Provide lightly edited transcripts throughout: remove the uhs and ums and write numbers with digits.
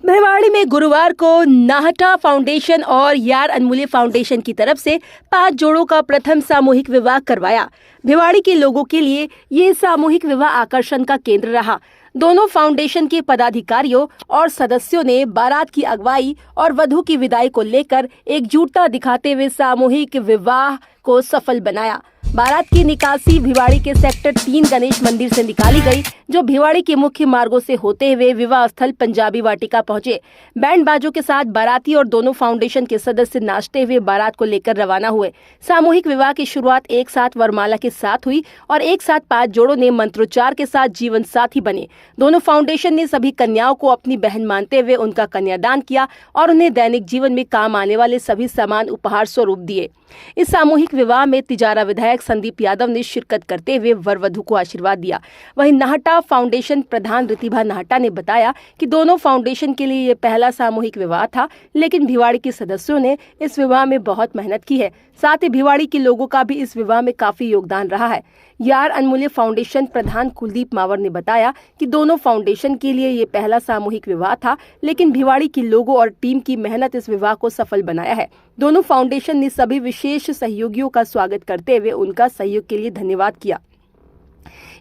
भिवाड़ी में गुरुवार को नाहटा फाउंडेशन और यार अनमूल्य फाउंडेशन की तरफ से 5 जोड़ों का प्रथम सामूहिक विवाह करवाया। भिवाड़ी के लोगों के लिए ये सामूहिक विवाह आकर्षण का केंद्र रहा। दोनों फाउंडेशन के पदाधिकारियों और सदस्यों ने बारात की अगुवाई और वधू की विदाई को लेकर एकजुटता दिखाते हुए सामूहिक विवाह को सफल बनाया। बारात की निकासी भिवाड़ी के सेक्टर 3 गणेश मंदिर से निकाली गई, जो भिवाड़ी के मुख्य मार्गों से होते हुए विवाह स्थल पंजाबी वाटिका पहुंचे। बैंड बाजों के साथ बाराती और दोनों फाउंडेशन के सदस्य नाचते हुए बारात को लेकर रवाना हुए। सामूहिक विवाह की शुरुआत एक साथ वरमाला के साथ हुई और एक साथ 5 जोड़ों ने मंत्रोच्चार के साथ जीवन साथी बने। दोनों फाउंडेशन ने सभी कन्याओं को अपनी बहन मानते हुए उनका कन्यादान किया और उन्हें दैनिक जीवन में काम आने वाले सभी सामान उपहार स्वरूप दिए। इस सामूहिक विवाह में तिजारा विधायक संदीप यादव ने शिरकत करते हुए वर वधू को आशीर्वाद दिया। वहीं नाहटा फाउंडेशन प्रधान रितिभा नाहटा ने बताया कि दोनों फाउंडेशन के लिए ये पहला सामूहिक विवाह था, लेकिन भिवाड़ी के सदस्यों ने इस विवाह में बहुत मेहनत की है। साथ ही भिवाड़ी के लोगों का भी इस विवाह में काफी योगदान रहा है। यार अनमूल्य फाउंडेशन प्रधान कुलदीप मावर ने बताया कि दोनों फाउंडेशन के लिए ये पहला सामूहिक विवाह था, लेकिन भिवाड़ी के लोगों और टीम की मेहनत इस विवाह को सफल बनाया है। दोनों फाउंडेशन ने सभी विशेष सहयोगियों का स्वागत करते हुए उनका सहयोग के लिए धन्यवाद किया।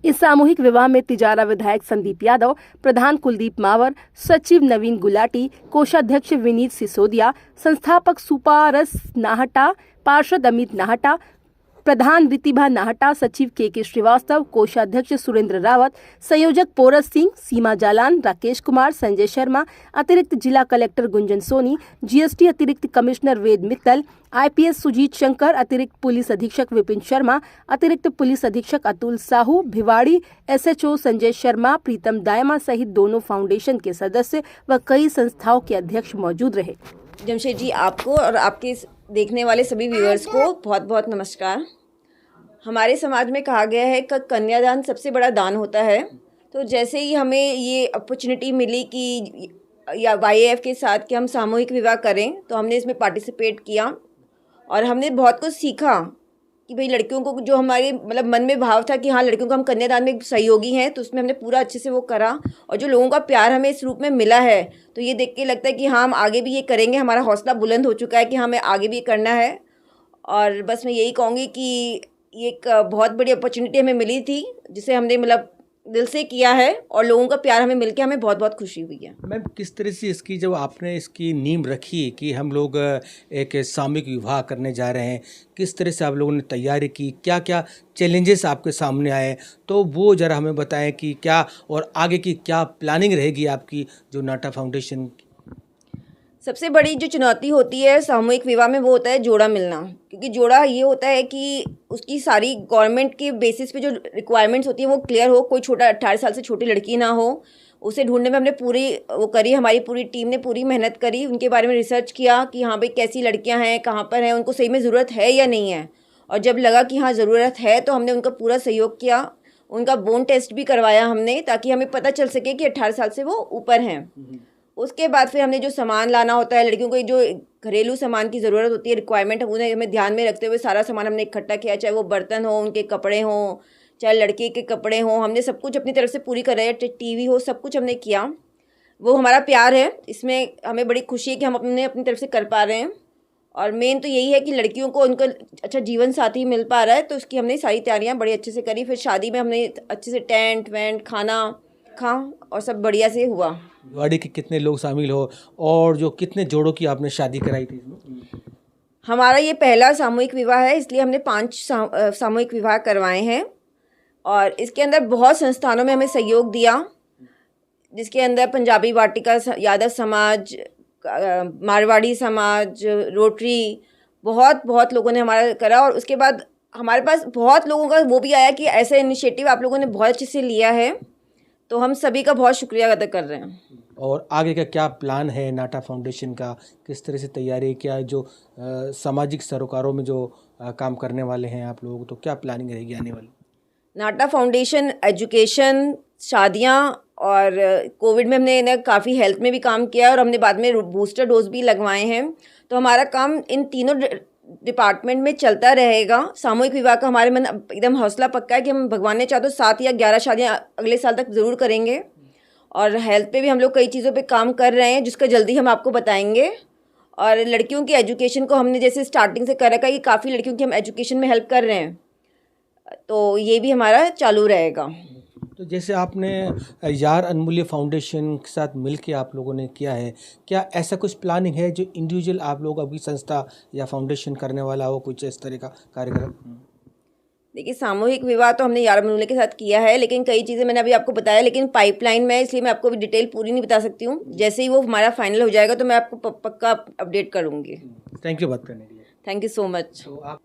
इस सामूहिक विवाह में तिजारा विधायक संदीप यादव, प्रधान कुलदीप मावर, सचिव नवीन गुलाटी, कोषाध्यक्ष विनीत सिसोदिया, संस्थापक सुपारस नाहटा, पार्षद अमित नाहटा, प्रधान रितिभा नाहटा, सचिव के श्रीवास्तव, कोषाध्यक्ष सुरेंद्र रावत, संयोजक पोरस सिंह, सीमा जालान, राकेश कुमार, संजय शर्मा, अतिरिक्त जिला कलेक्टर गुंजन सोनी, जीएसटी अतिरिक्त कमिश्नर वेद मित्तल, आईपीएस सुजीत शंकर, अतिरिक्त पुलिस अधीक्षक विपिन शर्मा, अतिरिक्त पुलिस अधीक्षक अतुल साहू, भिवाड़ी एसएचओ संजय शर्मा, प्रीतम दायमा सहित दोनों फाउंडेशन के सदस्य व कई संस्थाओं के अध्यक्ष मौजूद रहे। जमशेद जी, आपको और आपके देखने वाले सभी व्यूअर्स को बहुत बहुत नमस्कार। हमारे समाज में कहा गया है कि कन्यादान सबसे बड़ा दान होता है। तो जैसे ही हमें ये अपॉर्चुनिटी मिली कि या वाईएएफ के साथ कि हम सामूहिक विवाह करें, तो हमने इसमें पार्टिसिपेट किया और हमने बहुत कुछ सीखा कि भाई लड़कियों को जो हमारे मतलब मन में भाव था कि हाँ लड़कियों को हम कन्यादान में सहयोगी हैं, तो उसमें हमने पूरा अच्छे से वो करा और जो लोगों का प्यार हमें इस रूप में मिला है, तो ये देख के लगता है कि हाँ हम आगे भी ये करेंगे। हमारा हौसला बुलंद हो चुका है कि हमें आगे भी करना है। और बस मैं यही कहूँगी कि ये एक बहुत बड़ी अपॉर्चुनिटी हमें मिली थी, जिसे हमने मतलब दिल से किया है और लोगों का प्यार हमें मिलकर हमें बहुत बहुत खुशी हुई है। मैम, किस तरह से इसकी जब आपने इसकी नींव रखी कि हम लोग एक सामूहिक विवाह करने जा रहे हैं, किस तरह से आप लोगों ने तैयारी की, क्या क्या चैलेंजेस आपके सामने आए, तो वो ज़रा हमें बताएं कि क्या और आगे की क्या प्लानिंग रहेगी आपकी जो नाटा फाउंडेशन। सबसे बड़ी जो चुनौती होती है सामूहिक विवाह में वो होता है जोड़ा मिलना, क्योंकि जोड़ा ये होता है कि उसकी सारी गवर्नमेंट के बेसिस पे जो रिक्वायरमेंट्स होती है वो क्लियर हो। कोई छोटा 18 साल से छोटी लड़की ना हो, उसे ढूंढने में हमने पूरी वो करी, हमारी पूरी टीम ने पूरी मेहनत करी, उनके बारे में रिसर्च किया कि हाँ भाई कैसी लड़कियाँ हैं, कहाँ पर हैं, उनको सही में ज़रूरत है या नहीं है। और जब लगा कि हाँ ज़रूरत है तो हमने उनका पूरा सहयोग किया, उनका बोन टेस्ट भी करवाया हमने, ताकि हमें पता चल सके कि 18 साल से वो ऊपर हैं। उसके बाद फिर हमने जो सामान लाना होता है, लड़कियों को जो घरेलू सामान की ज़रूरत होती है, रिक्वायरमेंट, उन्हें हमें ध्यान में रखते हुए सारा सामान हमने इकट्ठा किया, चाहे वो बर्तन हो, उनके कपड़े हों, चाहे लड़के के कपड़े हों, हमने सब कुछ अपनी तरफ से पूरी कर रहे हैं, टीवी हो, सब कुछ हमने किया। वो हमारा प्यार है, इसमें हमें बड़ी खुशी है कि हम अपनी तरफ से कर पा रहे हैं। और मेन तो यही है कि लड़कियों को उनका अच्छा जीवन साथी मिल पा रहा है, तो उसकी हमने सारी तैयारियाँ बड़ी अच्छे से करी। फिर शादी में हमने अच्छे से टेंट वेंट खाना और सब बढ़िया से हुआ। भिवाड़ी के कितने लोग शामिल हो और जो कितने जोड़ों की आपने शादी कराई थी? हमारा ये पहला सामूहिक विवाह है, इसलिए हमने 5 सामूहिक विवाह करवाए हैं और इसके अंदर बहुत संस्थानों में हमें सहयोग दिया, जिसके अंदर पंजाबी वाटिका, यादव समाज, मारवाड़ी समाज, रोटरी, बहुत लोगों ने हमारा करा। और उसके बाद हमारे पास बहुत लोगों का वो भी आया कि ऐसा इनिशिएटिव आप लोगों ने बहुत अच्छे से लिया है, तो हम सभी का बहुत शुक्रिया अदा कर रहे हैं। और आगे का क्या प्लान है नाटा फाउंडेशन का, किस तरह से तैयारी, क्या जो सामाजिक सरोकारों में जो काम करने वाले हैं आप लोग, तो क्या प्लानिंग रहेगी आने वाली? नाटा फाउंडेशन एजुकेशन, शादियाँ और कोविड में हमने ना काफ़ी हेल्थ में भी काम किया और हमने बाद में बूस्टर डोज भी लगवाए हैं। तो हमारा काम इन तीनों डिपार्टमेंट में चलता रहेगा। सामूहिक विवाह का हमारे मन एकदम हौसला पक्का है कि हम भगवान ने चाहे तो 7 या 11 शादियाँ अगले साल तक ज़रूर करेंगे। और हेल्थ पे भी हम लोग कई चीज़ों पे काम कर रहे हैं, जिसका जल्दी हम आपको बताएंगे। और लड़कियों की एजुकेशन को हमने जैसे स्टार्टिंग से कर रखा है कि काफ़ी लड़कियों की हम एजुकेशन में हेल्प कर रहे हैं, तो ये भी हमारा चालू रहेगा। तो जैसे आपने यार अनमूल्य फाउंडेशन के साथ मिलके आप लोगों ने किया है, क्या ऐसा कुछ प्लानिंग है जो इंडिविजुअल आप लोग अभी संस्था या फाउंडेशन करने वाला हो, कुछ इस तरह का कार्यक्रम? देखिए, सामूहिक विवाह तो हमने यार मनूले के साथ किया है, लेकिन कई चीज़ें मैंने अभी आपको बताया, लेकिन पाइपलाइन में है, इसलिए मैं आपको अभी डिटेल पूरी नहीं बता सकती हूँ। जैसे ही वो हमारा फाइनल हो जाएगा तो मैं आपको पक्का अपडेट करूँगी। थैंक यू बात करने के लिए। Thank you so much. तो आप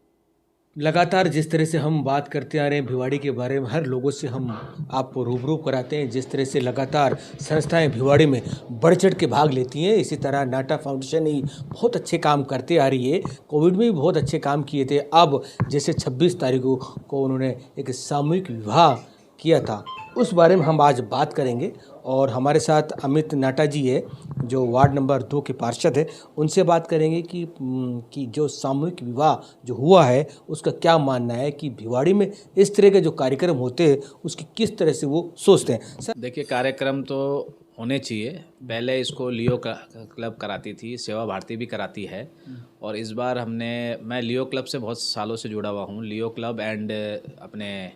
लगातार जिस तरह से हम बात करते आ रहे हैं भिवाड़ी के बारे में, हर लोगों से हम आपको रूबरू कराते हैं, जिस तरह से लगातार संस्थाएं भिवाड़ी में बढ़ चढ़ के भाग लेती हैं, इसी तरह नाटा फाउंडेशन ही बहुत अच्छे काम करते आ रही है। कोविड में भी बहुत अच्छे काम किए थे। अब जैसे 26 तारीख को उन्होंने एक सामूहिक विवाह किया था, उस बारे में हम आज बात करेंगे। और हमारे साथ अमित नाटा जी है, जो वार्ड नंबर 2 के पार्षद है, उनसे बात करेंगे कि जो सामूहिक विवाह जो हुआ है उसका क्या मानना है, कि भिवाड़ी में इस तरह के जो कार्यक्रम होते हैं उसकी किस तरह से वो सोचते हैं। सर, देखिए, कार्यक्रम तो होने चाहिए। पहले इसको लियो क्लब कराती थी, सेवा भारती भी कराती है, और इस बार मैं लियो क्लब से बहुत सालों से जुड़ा हुआ हूँ, लियो क्लब एंड अपने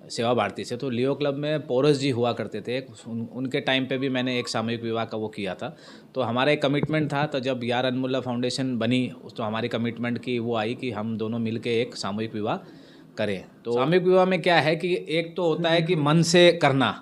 सेवा भारती से। तो लियो क्लब में पोरस जी हुआ करते थे, उनके टाइम पे भी मैंने एक सामूहिक विवाह का वो किया था। तो हमारा एक कमिटमेंट था, तो जब यार अनमुल्ला फाउंडेशन बनी तो हमारी कमिटमेंट की वो आई कि हम दोनों मिलके एक सामूहिक विवाह करें। तो सामूहिक विवाह में क्या है कि एक तो होता है कि मन से करना,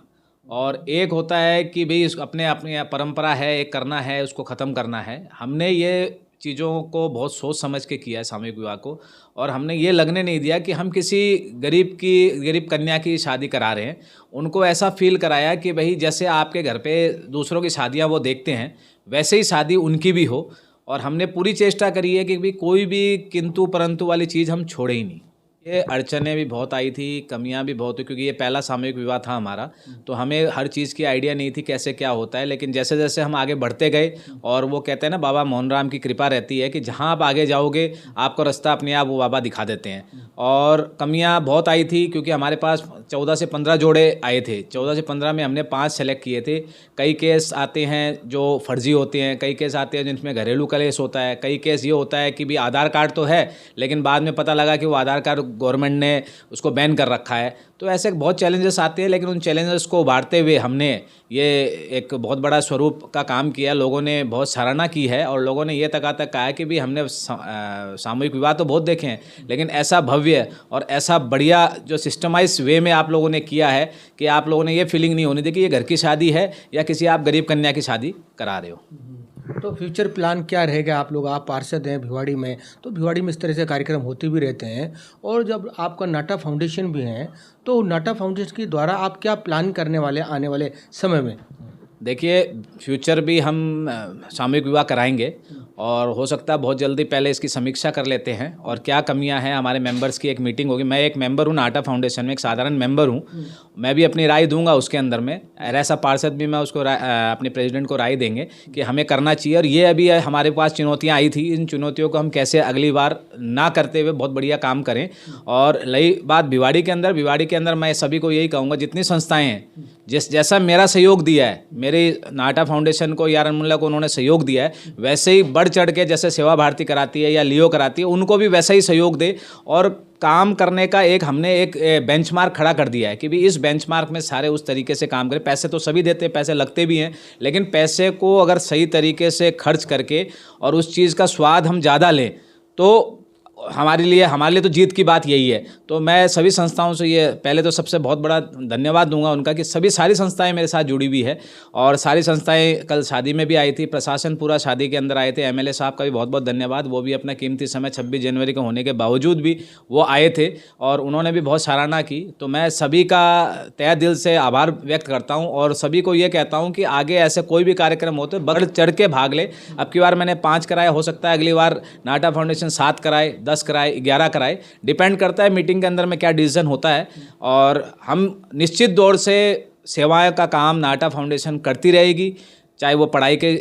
और एक होता है कि भाई अपने अपनी परंपरा है, एक करना है, उसको ख़त्म करना है। हमने ये चीज़ों को बहुत सोच समझ के किया है सामूहिक विवाह को, और हमने ये लगने नहीं दिया कि हम किसी गरीब कन्या की शादी करा रहे हैं। उनको ऐसा फील कराया कि भाई जैसे आपके घर पे दूसरों की शादियां वो देखते हैं, वैसे ही शादी उनकी भी हो। और हमने पूरी चेष्टा करी है कि भाई कोई भी किंतु परंतु वाली चीज़ हम छोड़े ही नहीं। ये अड़चनें भी बहुत आई थी, कमियां भी बहुत हुई, क्योंकि ये पहला सामूहिक विवाह था हमारा, तो हमें हर चीज़ की आइडिया नहीं थी कैसे क्या होता है। लेकिन जैसे जैसे हम आगे बढ़ते गए, और वो कहते हैं ना, बाबा मोहन राम की कृपा रहती है कि जहां आप आगे जाओगे आपको रास्ता अपने आप वो बाबा दिखा देते हैं। और कमियां बहुत आई थी, क्योंकि हमारे पास 14 से 15 जोड़े आए थे। 14 से 15 में हमने 5 सेलेक्ट किए थे। कई केस आते हैं जो फर्जी होते हैं, कई केस आते हैं जिनमें घरेलू कलेश होता है, कई केस ये होता है कि भी आधार कार्ड तो है लेकिन बाद में पता लगा कि वो आधार कार्ड गवर्नमेंट ने उसको बैन कर रखा है। तो ऐसे बहुत चैलेंजेस आते हैं, लेकिन उन चैलेंजेस को उभारते हुए हमने ये एक बहुत बड़ा स्वरूप का काम किया। लोगों ने बहुत सराहना की है, और लोगों ने ये तक कहा है कि भी हमने सामूहिक विवाह तो बहुत देखे हैं, लेकिन ऐसा भव्य और ऐसा बढ़िया जो सिस्टमाइज वे में आप लोगों ने किया है कि आप लोगों ने ये फीलिंग नहीं होनी दी कि ये घर की शादी है या किसी आप गरीब कन्या की शादी करा रहे हो। तो फ्यूचर प्लान क्या रहेगा? आप पार्षद हैं भिवाड़ी में, तो भिवाड़ी में इस तरह से कार्यक्रम होते भी रहते हैं, और जब आपका नाटा फाउंडेशन भी है, तो नाटा फाउंडेशन के द्वारा आप क्या प्लान करने वाले आने वाले समय में? देखिए, फ्यूचर भी हम सामूहिक विवाह कराएंगे, और हो सकता है बहुत जल्दी पहले इसकी समीक्षा कर लेते हैं और क्या कमियां हैं हमारे मेंबर्स की एक मीटिंग होगी। मैं एक मेंबर हूं नाटा फाउंडेशन में, एक साधारण मेंबर हूं, मैं भी अपनी राय दूंगा उसके अंदर में। ऐसा पार्षद भी मैं उसको अपने प्रेसिडेंट को राय देंगे कि हमें करना चाहिए। और ये अभी हमारे पास चुनौतियाँ आई थी, इन चुनौतियों को हम कैसे अगली बार ना करते हुए बहुत बढ़िया काम करें। और रही बात भिवाड़ी के अंदर मैं सभी को यही कहूँगा, जितनी संस्थाएँ हैं, जैसा मेरा सहयोग दिया है, मेरे नाटा फाउंडेशन को, यार अनमुल्ला को उन्होंने सहयोग दिया है, वैसे ही बढ़ चढ़ के जैसे सेवा भारती कराती है या लियो कराती है, उनको भी वैसा ही सहयोग दे। और काम करने का हमने एक बेंचमार्क खड़ा कर दिया है कि भी इस बेंचमार्क में सारे उस तरीके से काम करें। पैसे तो सभी देते हैं, पैसे लगते भी हैं, लेकिन पैसे को अगर सही तरीके से खर्च करके और उस चीज़ का स्वाद हम ज़्यादा लें, तो हमारे लिए तो जीत की बात यही है। तो मैं सभी संस्थाओं से ये पहले तो सबसे बहुत बड़ा धन्यवाद दूंगा उनका कि सारी संस्थाएं मेरे साथ जुड़ी हुई है, और सारी संस्थाएं कल शादी में भी आई थी, प्रशासन पूरा शादी के अंदर आए थे। एमएलए साहब का भी बहुत बहुत धन्यवाद, वो भी अपना कीमती समय 26 जनवरी को होने के बावजूद भी वो आए थे, और उन्होंने भी बहुत सराहना की। तो मैं सभी का तहे दिल से आभार व्यक्त करता हूँ, और सभी को ये कहता हूँ कि आगे ऐसे कोई भी कार्यक्रम होते बढ़ चढ़ के भाग ले। अब की बार मैंने 5 कराया, हो सकता है अगली बार नाटा फाउंडेशन 7 कराए, 10 कराए, 11 कराए, डिपेंड करता है मीटिंग के अंदर में क्या डिसीजन होता है। और हम निश्चित दौर से सेवाएं का काम नाटा फाउंडेशन करती रहेगी, चाहे वो पढ़ाई के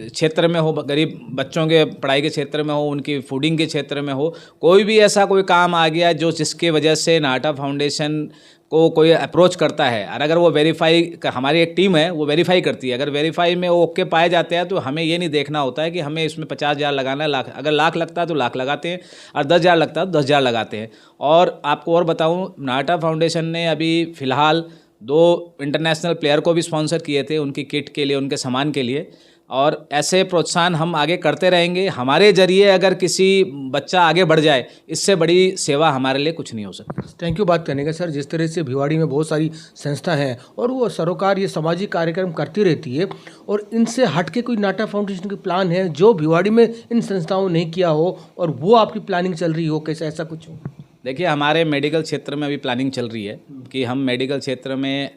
क्षेत्र में हो, गरीब बच्चों के पढ़ाई के क्षेत्र में हो, उनकी फूडिंग के क्षेत्र में हो, कोई भी ऐसा कोई काम आ गया जो जिसके वजह से नाटा फाउंडेशन को कोई अप्रोच करता है और अगर वो वेरीफाई, हमारी एक टीम है वो वेरीफाई करती है, अगर वेरीफाई में वो ओके पाए जाते हैं तो हमें ये नहीं देखना होता है कि हमें इसमें 50,000 लगाना है, लाख, अगर लाख लगता है तो लाख लगाते हैं और 10,000 लगता है तो 10,000 लगाते हैं। और आपको और बताऊं, नाटा फाउंडेशन ने अभी फ़िलहाल 2 इंटरनेशनल प्लेयर को भी स्पॉन्सर किए थे उनकी किट के लिए, उनके सामान के लिए, और ऐसे प्रोत्साहन हम आगे करते रहेंगे। हमारे जरिए अगर किसी बच्चा आगे बढ़ जाए, इससे बड़ी सेवा हमारे लिए कुछ नहीं हो सकती। थैंक यू बात करने का सर। जिस तरह से भिवाड़ी में बहुत सारी संस्था हैं और वो सरोकार ये सामाजिक कार्यक्रम करती रहती है, और इनसे हट के कोई नाटा फाउंडेशन की प्लान है जो भिवाड़ी में इन संस्थाओं ने किया हो और वो आपकी प्लानिंग चल रही हो, कैसे ऐसा कुछ हो? देखिए, हमारे मेडिकल क्षेत्र में अभी प्लानिंग चल रही है कि हम मेडिकल क्षेत्र में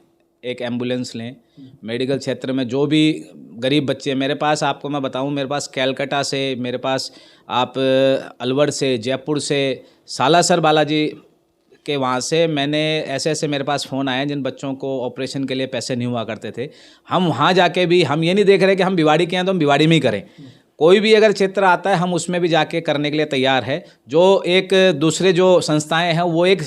एक एम्बुलेंस लें। मेडिकल क्षेत्र में जो भी गरीब बच्चे, मेरे पास आपको मैं बताऊं, मेरे पास कैलकाटा से, मेरे पास आप अलवर से, जयपुर से, सालासर बालाजी के वहाँ से मैंने ऐसे मेरे पास फ़ोन आए जिन बच्चों को ऑपरेशन के लिए पैसे नहीं हुआ करते थे। हम वहाँ जाके भी, हम ये नहीं देख रहे कि हम भिवाड़ी के हैं तो हम भिवाड़ी में ही करें, कोई भी अगर क्षेत्र आता है हम उसमें भी जाके करने के लिए तैयार है। जो एक दूसरे जो संस्थाएं हैं वो एक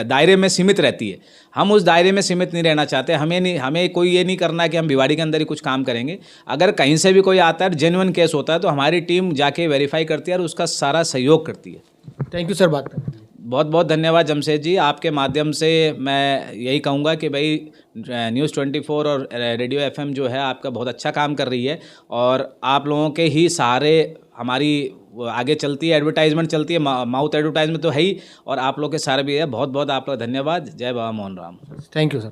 दायरे में सीमित रहती है, हम उस दायरे में सीमित नहीं रहना चाहते। हमें कोई ये नहीं करना है कि हम भिवाड़ी के अंदर ही कुछ काम करेंगे। अगर कहीं से भी कोई आता है, जेन्युइन केस होता है, तो हमारी टीम जाके वेरीफाई करती है और उसका सारा सहयोग करती है। थैंक यू सर बात करने के लिए। बहुत बहुत धन्यवाद जमशेद जी। आपके माध्यम से मैं यही कहूँगा कि भाई न्यूज़ 24 और रेडियो FM जो है आपका बहुत अच्छा काम कर रही है, और आप लोगों के ही सहारे हमारी आगे चलती है, एडवर्टाइजमेंट चलती है, माउथ एडवर्टाइजमेंट तो है ही, और आप लोग के सहारे भी है। बहुत बहुत आप लोग धन्यवाद। जय Baba Mohan Ram. Thank you sir.